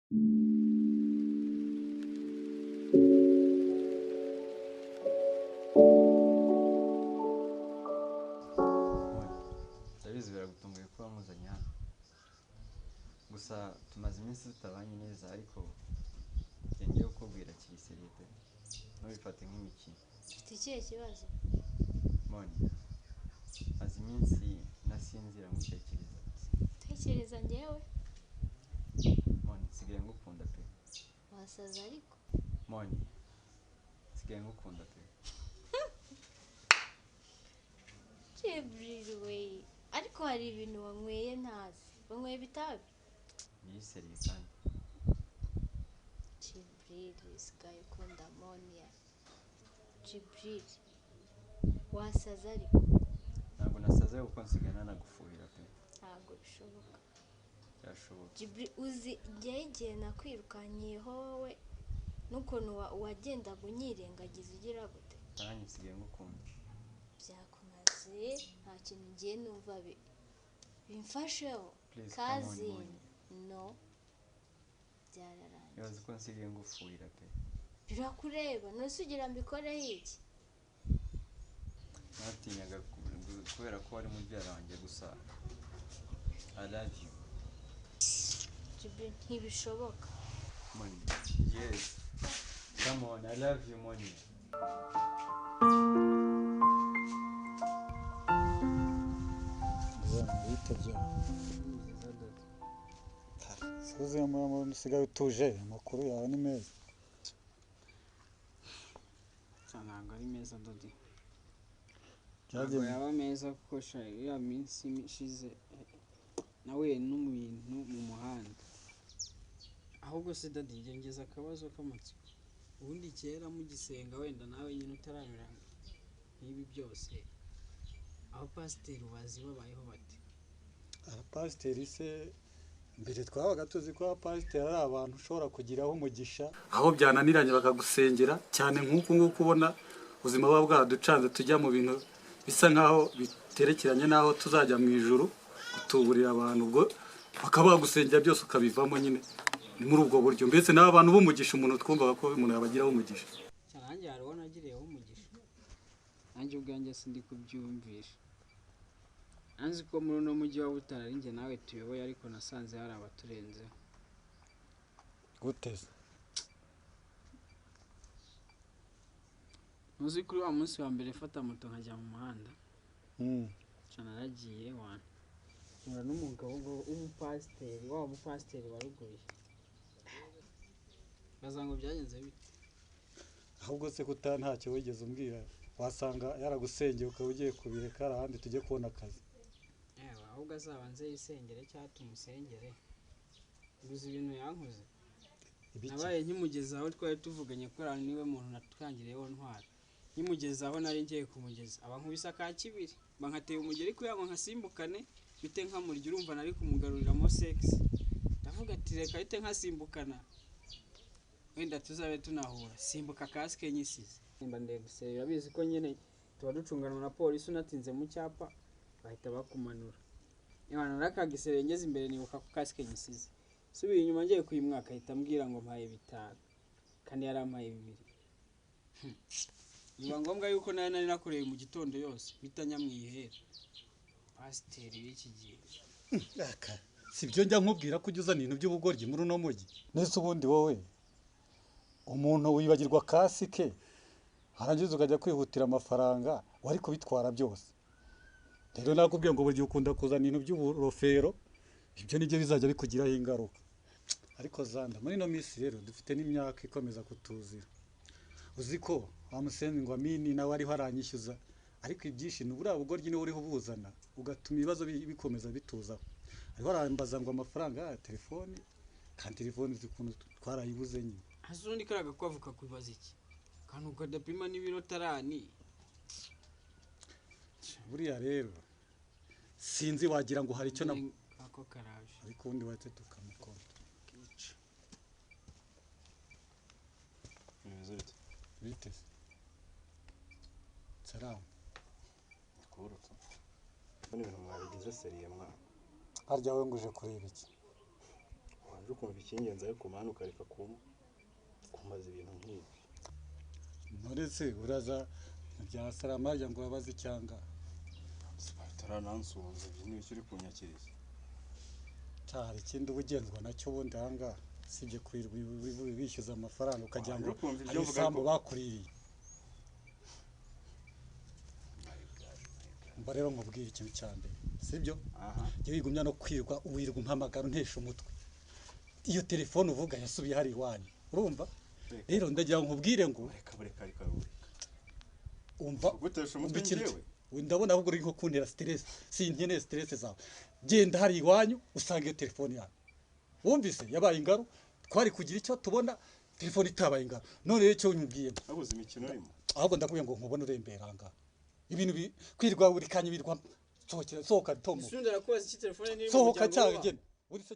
ndabizi biragutunguye kuba muzanye hano, gusa tumaze iminsi tutabanye neza, ariko ngiye kukubwira kiri seriye pe, ntubifate nk'imikino. Ufite ikihe kibazo? Moni, maze iminsi nasinzira ngutekereza. Tekereza njyewe? Moni, nsigaye ngukunda pe. Wasaza ariko? Moni, nsigaye ngukunda pe. Jebririwe, ariko hari ibintu wanyweye ntazi. Wanyweye bitabi? Ni seriye kandi. Jebriri, sigaye ukunda Monia. Jebriri, wasaza ariko? Ntabwo nasaze kuko nsigaye nanagufuhira pe. Ntabwo bishoboka. Byashoboka. Jebriri, uzi igihe nakwirukanyiyeho wowe n'ukuntu wagendaga unyirengagiza ugira gute? Nanjye nsigaye ngukunda. Byakumaze, nta kintu ngiye numva bimfasheho. Kazi no byararangiye. Yazi ko nsigaye ngufuhira pe. Birakureba, nose ugira mbikoreho iki? Natinyaga kubera ko wari mubyara wanjye, gusa I love you. Jebriri, ntibishoboka. Moni, yes. Come on, I love you, Moni. Suzi mu usigaye utuje, amakuru yawe ni meza. Ntabwo ari meza Dodi. Ntabwo yaba meza kuko ya minsi ishize nawe n'umuntu mu muhanda. Ahubwo se Dodi, ngengeza akabazo k'amatsiko. Ubundi kera mugisenga wenda nawe nyine utaramera nk'ibi byose, aho pasiteri bazi babayeho bate? Abapasiteri se mbere twabaga tuzi ko abapasiteri ari abantu ushobora kugiraho umugisha, aho byananiranye bakagusengera cyane nk'uku nguku ubona ubuzima buba bwaducanze tujya mu bintu bisa nk'aho biterekeranye n'aho tuzajya mu ijuru gutuburira abantu, ubwo bakaba bagusengera byose ukabivamo. Nyine ni muri ubwo buryo, mbese n'aba bantu b'umugisha umuntu twumvaga ko umuntu yabagiraho umugisha. Nanjye hariho nagiriyeho umugisha, nanjye ubwanjye sindi kubyumvisha. Anzi ko muri uno mujyi wa Butare ari njye nawe tuyoboye, ariko nasanze hari abaturenzeho. Guteze Ntuzi kuri wa munsi wa mbere fata moto nkajya mu muhanda, naragiye nkura n'umugabo w'umupasiteri, wa mupasiteri waruguye. Baza ngo byagenze bite? ahubwo se kuta ntacyo wigeze umbwira, wasanga yaragusengeye ukaba ugiye kubireka ahandi tujye kubona akazi. Ahubwo azabanze yisengere cyangwa tumusengere. Ubuze ibintu yankoze. Nabaye nkimugezaho twari tuvuganye ko ari niwe muntu natwangiriyeho ntwara. Nkimugezaho nari ngiye kumugeza, abankubisa ka kibiri, bankateye umugeri kuyango nkasimbukane bite nkamurya, urumva nari kumugaruriramo sex. Ndavuga ati reka bite nkasimbukana, wenda tuzabe tunahura, simbuka kasike nyisize. Nimba ndegusera bizi ko nyene tuba ducunganwa na polisi, unatinze mu cyapa bahita bakumanura. Imana narakagisere ngeze imbere nibuka ko kasike nyisize. Subiye inyuma ngiye kuyimwaka ahita ambwira ngo mpaye bitanu, kandi yarampaye 2. Niba ngombwa yuko nari nakoreye mu gitondo yose bitanya mwihera. Pasiteri w'iki gihe. Sibyo njya nkubwira ko ujya ibintu by'ubugoryi muri uno mujyi. Nese ubundi wowe umuntu wibagirwa kasike harangiza ukajya kwihutira amafaranga wari kubitwara byose. Rero nakubwiye ngo buri gihe ukunda kuzana ibintu by'uburofero, ibyo nibyo bizajya bikugiraho ingaruka. Ariko Zanda, muri no minsi rero dufite n'imyaka ikomeza kutuzira. Uzi ko wamusenzi ngo Amini nawe ariho aranyishyuza, ariko ibyishimo buriya bugoryi niwe uriho ubuzana ugatuma ibibazo bikomeza bituzaho. Ariho arambaza ngo amafaranga ya telefoni, kandi telefoni zikuntu twarayibuze nyine. Hasundi karaga kwavuka kubaza iki? Kantu kadapima n'ibiro tarani. Buriya rero sinzi wagira ngo hari icyo na ako karaje, ariko undi wate tukamukora. Bite? Salam. Kurutse. Bone ibintu mwabigize seriye mwana. Harya we nguje kureba iki? uje kumva icy'ingenzi ariko mwana ukareka kumbaza ibintu nk'ibi. nturetse uraza bya salamarya ngo wabaze icyanga taranansuhuza ibyo ni uri kunyakiriza. cyari ikindi ubugenzwa nacyo ubundi ahangaha sibye kwirwa bishyuza amafaranga ukagira ngo ari isambu bakuririye. mba rero nkubwira ikintu cya mbere sibyo jya wigumya no kwirwa uwirwa umpamagara untesha umutwe. iyo telefone uvuga yasubiye hari iwanyu urumva rero ndagira ngo nkubwire ngo reka umva gutesha umutwe njyewe ndabona ahubwo uri nko kuntera stress sinkeneye stress zawe. genda hari iwanyu usanga iyo telefone yawe wumvise yabaye ingaro twari kugira icyo tubona telefone itabaye ingaro none rero icyo unyubwiye abuze imikino urimo ahubwo ndakubwiye ngo nkubone urembera ahangaha ibintu kwirwa buri kanya birwa sohoka tomo Sundara kubaza iki telefone niri mu sohoka cyane genda uri se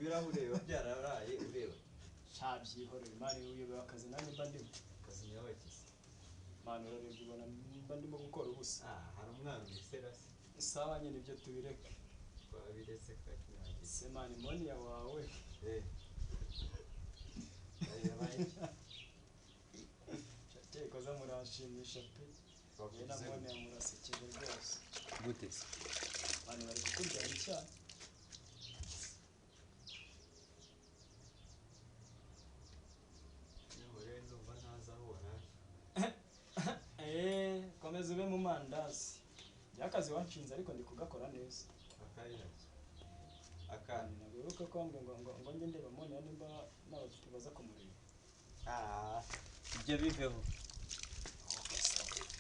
ibirahure biba byararaye ureba shabyihorera imari uyobewe akazi nanjye mba ndimo akazi nyabakizi mani urarebye ubona mba ndimo gukora ubusa hari umwana ubiserase isaha nyine ibyo tubireke twabiretse kakirangiye se mani moniya wawe cyakeye koza muranshimisha pe we na moniya murasekeje rwose gute se mani bari kukuryaho icyaha komeza ube mu mandazi byakazi wanshinze ariko ndi kugakora neza akandi naguruka ko ngo njye ndeba moniya nimba n'abafite baza kumureba ibyo biveho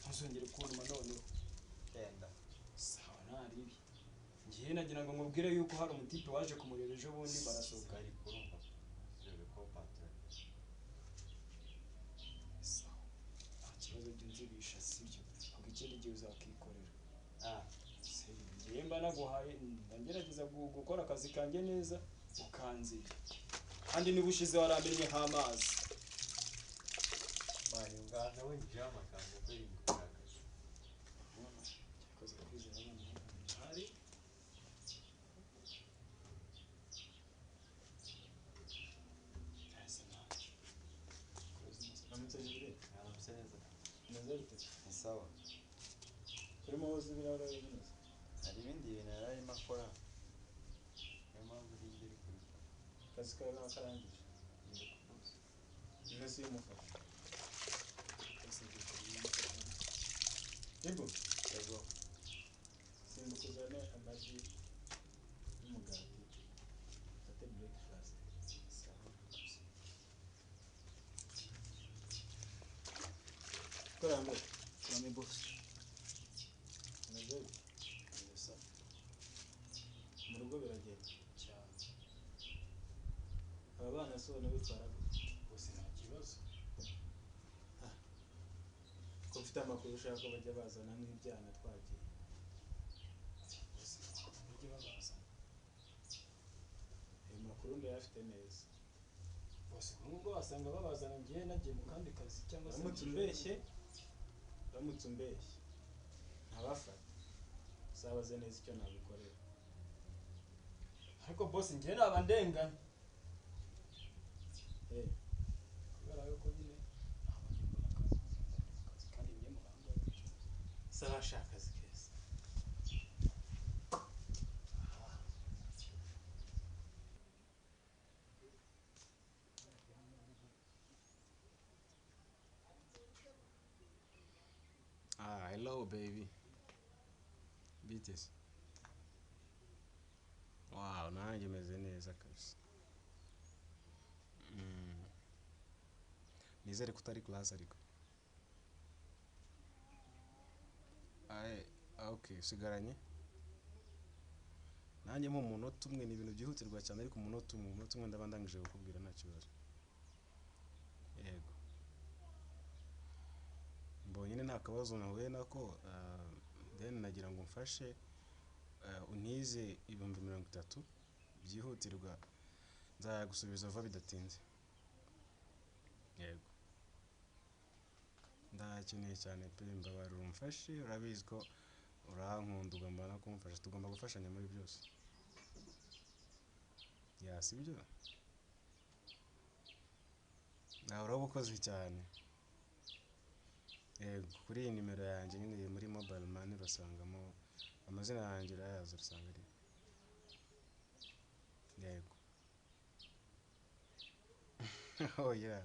ntuzongere kuntuma noneho genda sawa ntaribi ngiye nagira ngo nkubwire yuko hari umutipe waje kumureba ejo bundi barasohoka ari kurumva ko patron sawa nta kibazo by'inzibisha sibyo ahubwo ikindi gihe uzakikorera ngiye mba naguhaye ndagerageza gukora akazi kanjye neza ukanzira kandi niba ushize waramenyeho amazi mani ngana we ngiyeho amagambo ko yikora akazi cyakoze kwizera abana hari namutse jire aramutse neza neza bite ni sawa urimo woza ibirahure bimeze hari ibindi bintu yari arimo akora niyo mpamvu uri ngeri kubikora akazi kawe ntakarangije mwese y'umufasha yego simbuka uzane amagi n'umugati ufate breakfast kora mbere Mami boss neza gusa mu rugo biragenda cyane aba bana so bitwara gute bose nta kibazo ko ufite amakuru ushaka ko bajya bazana nk'ibyana twagiye bose bajye babazana ayo makuru ndayafite neza bose nubwo wasanga babazana ngiye nagiye mu kandi kazi cyangwa se uramutse umbeshye ntabafata uzabaze neza icyo nagukorera ariko boss ngiye naba ndengana kubera yuko nyine ntabonye mbona akazi kandi ngiye mu gahanga saba ashaka akazi keza Hello baby. Bitches. Wow, nanjye meze neza kabisa. Nizere ko utari class ariko. okay sigaranye nanjye mu munota umwe ni ibintu byihutirwa cyane ariko umunota umwe ndaba ndangije kukubwira nta kibazo yego mbonye nta kabazo nahuye nako then nagira ngo mfashe untize 30,000 byihutirwa nzagusubiza vuba bidatinze yego ndakeneye cyane pe mbabarira umfashe urabizi ko urankunda ugomba no kumfasha tugomba gufashanya muri byose sibyo nawe urabukoze cyane yego kuri iyi nimero yanjye nyine muri mobile money urasangamo amazina yanjye urayazi urasanga ari yego oh yeah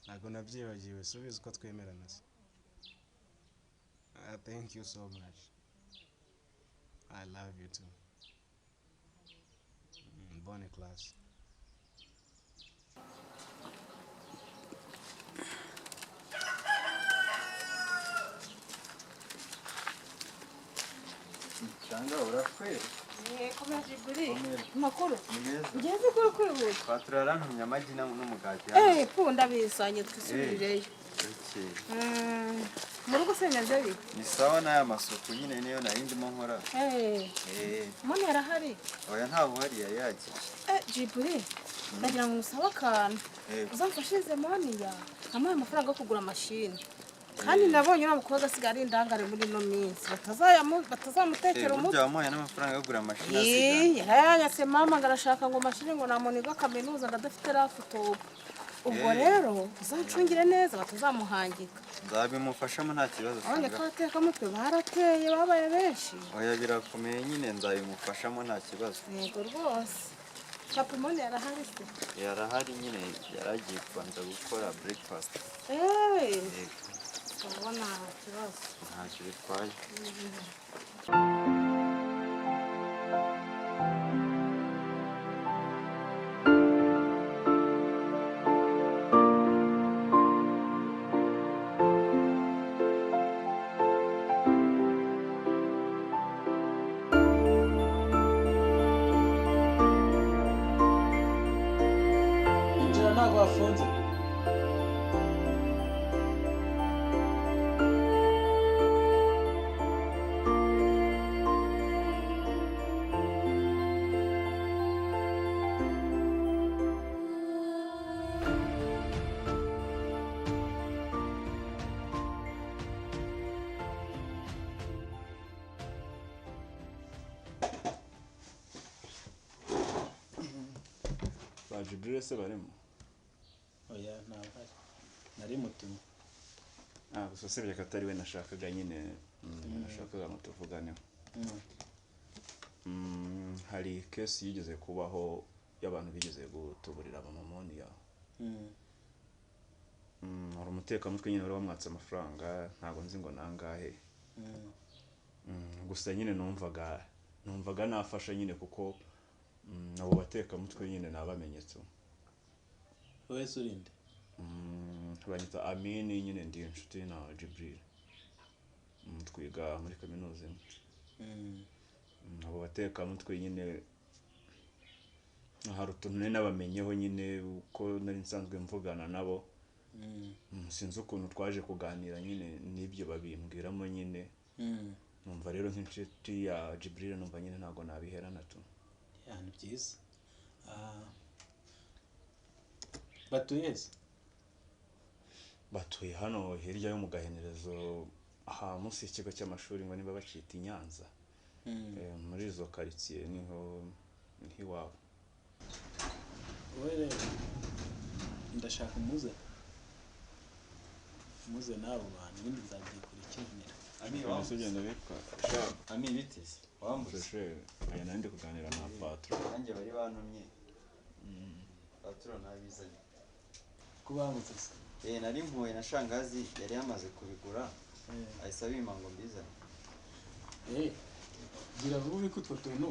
ntabwo nabyibagiwe subiza uko twemerana se thank you so much I love you too bonne classe cyangwa urakwera komeje guri makuru neza ngeze kuri kwihuta paturarantumye amagi n'umugati punda bisanye twisubirireyo mu rugo se meze bi ni sawa n'aya masuku nyine niyo narindimo nkora mone yarahari oya ntabwo hari yagiye jiburi ndagira ngo musaba akantu uzamfashize moniya amuhaye amafaranga yo kugura mashini kandi nabonye uriya mukobwa asigaye ari indangare muri ino minsi batazamutekera umutwe wamuhaye n'amafaranga yo kugura mashini asigaye yarayanyatse mama ngo arashaka ngo mashini ngo namuniga kaminuza ngo adafite laptop ubwo rero uzacungire neza batazamuhangika nzabimufashamo nta kibazo abonye ko abatekamutwe barateye babaye benshi oya birakomeye nyine nzabimufashamo nta kibazo yego rwose Kapimoni yarahari se yarahari nyine yaragiye kubanza gukora breakfast ubona ikibazo ntacyo bitwaye injira ntabwo wafunze Jibril se barimo oya ntabwo nari mutumye gusa usibye ko atari we nashakaga nyine nashakaga ngo tuvuganeho hari kesi yigeze kubaho y'abantu bigeze gutuburira abamamoni yawe hari umutekamutwe nyine wari wamwatse amafaranga ntabwo nzi ngo nangahe gusa nyine numvaga nafasha nyine kuko abo batekamutwe nyine nabamenyetso wese urinde banyita Amini nyine ndi inshuti na Jibril twiga muri kaminuza abo batekamutwe nyine hari utuntu nabamenyeho nyine uko nari nsanzwe mvugana nabo sinzi ukuntu twaje kuganira nyine n'ibyo babimbwiramo nyine numva rero nk'inshuti ya Jibril numva nyine ntabwo nabiherana tu ni byiza batuye hano hirya yo mu gahenerezo aha munsi y'ikigo cy'amashuri ngo niba bakita i Nyanza muri izo quartier niho iwabo wowe ndashaka umuze n'abo bantu ibindi nzabyikurikirana ugenda bitwa Ami biteze wambushe aya nandi kuganira na patron nanjye bari bantumye patron nabizanye kubangutse nari mpuye na shangazi yari yamaze kubigura ahise abima ngo mbizane gira vuba ubike utwo tuntu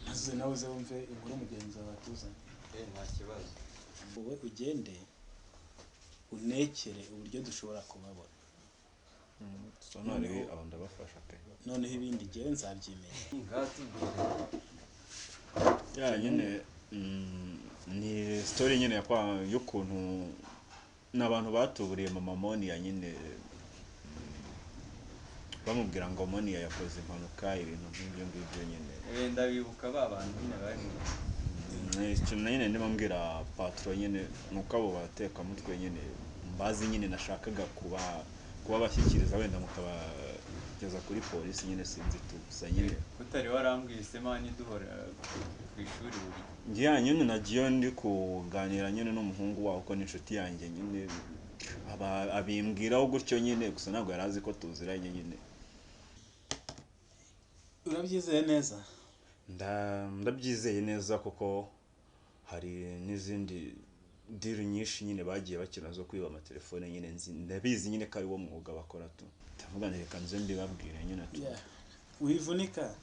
maze nawe uze wumve inkuru mugenzi wawe atuzanye nta kibazo wowe ugende unekere uburyo dushobora kubabona sonore aba ndabafasha pe noneho ibindi gihe nzabyimenya ya nyine ni story nyine y'ukuntu n'abantu batuburiye mama Monia nyine bamubwira ngo Monia yakoze impanuka ibintu nk'ibyo ngibyo nyine ndabibuka bantu nyine bari icyo nyine ndimo mbwira patron nyine nuko abo batekamutwe nyine mbazi nyine nashakaga kuba bashyikiriza wenda mukabageza kuri polisi nyine sinzi tugusa nyine utari warambwiye semani duhora ku ishuri buri ngiye nyine nagiye ndi kuganira nyine n'umuhungu wawe ko n'inshuti yanjye nyine abimbwiraho gutyo nyine gusa ntabwo yari azi ko tuziranye nyine. Urabyizeye neza? Ndabyizeye neza kuko hari n'izindi deal nyinshi nyine bagiye bakina zo kwiba amatelefone nyine ndabizi nyine ko ari wo mwuga bakora tu ndavuga reka nze mbibabwire nyine tu wivunika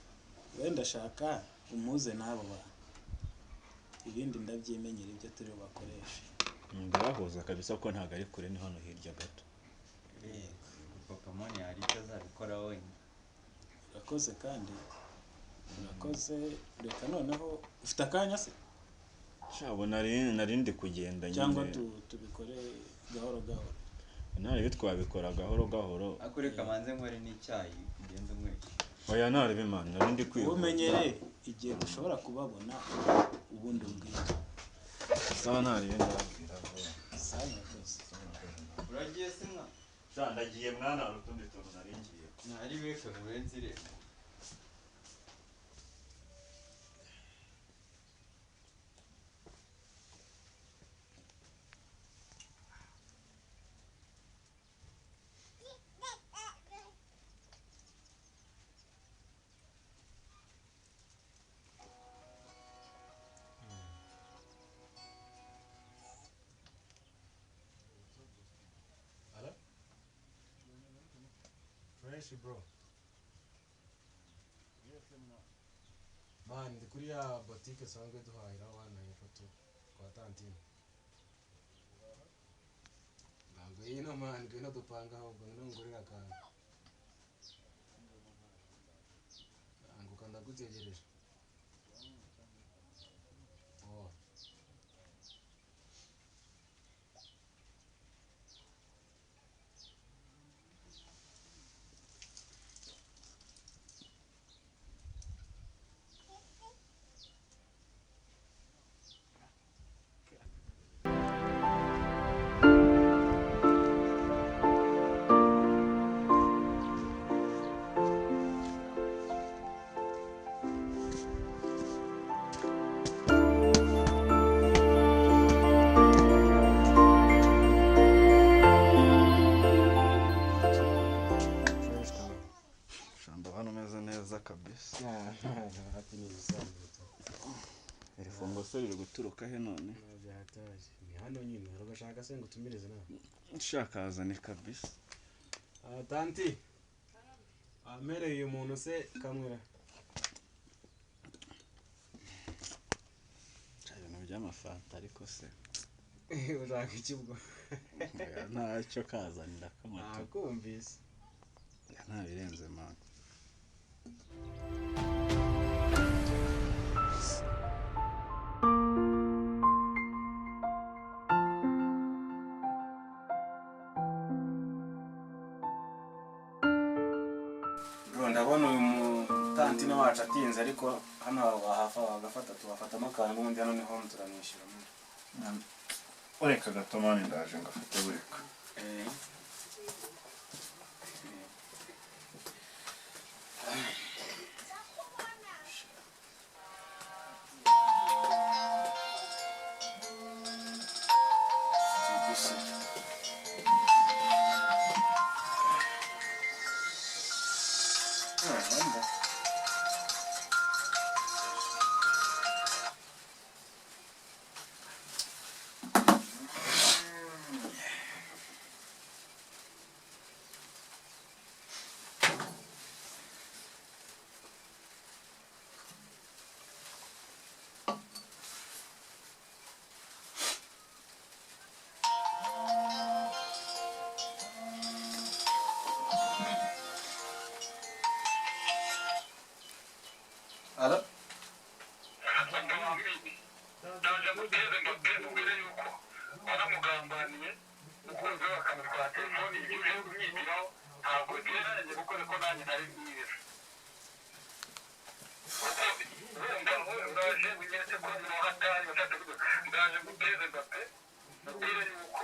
wenda shaka umuze nabo ba ibindi ndabyimenyera ibyo turi bakoresha ndabahuza kabisa ko ntago ari kure ni hano hirya gato. Papa Monia hari icyo azabikora wenyine. Urakoze kandi urakoze reka noneho ufite akanya se shabo narindi kugenda nyine cyangwa tubikore gahoro gahoro nari bitwabikora gahoro gahoro akureka manze nkore n'icyayi kugenda umweke oya nari bimana narindi kwiga umenyere igihe ushobora kubabona ubundi ubwira sawa nari ndabwira sawa rwose uragiye se mwa ndagiye mwana rutundi tuntu naringiye nari beke murenzire bro. Man, ndi kuri ya boutique sanzwe duhahira wana ifoto kwa tantine. Ntabwo yino man, ngwino dupanga ahubwo ngwino ngurira akantu. Anguka ndagutegereje. Oh. Riri guturuka he none byataje ni hano nyine uragashaka se ngo tumireze nawe nshaka azane kabisa tanti amereye umuntu se kamwera cyane no by'amafanta ariko se uraka ikibwo ntacyo kazanira kamato akumvise nta birenze man ndabona uyu mutantine wacu atinze ariko hano wahafa wagafata tubafatamo akantu ubundi hano niho turanishyura ureka gato mani ndaje ngafite bureka Alo? ndaje muteze mbape mubwire yuko baramugambaniye umukunzi we bakamutwara telefoni ibyo uje kumwigiraho ntabwo biteranye kuko niko nanjye nari mwiza ndaje mugeze ko mu hatari ndaje muteze mbape mubwire yuko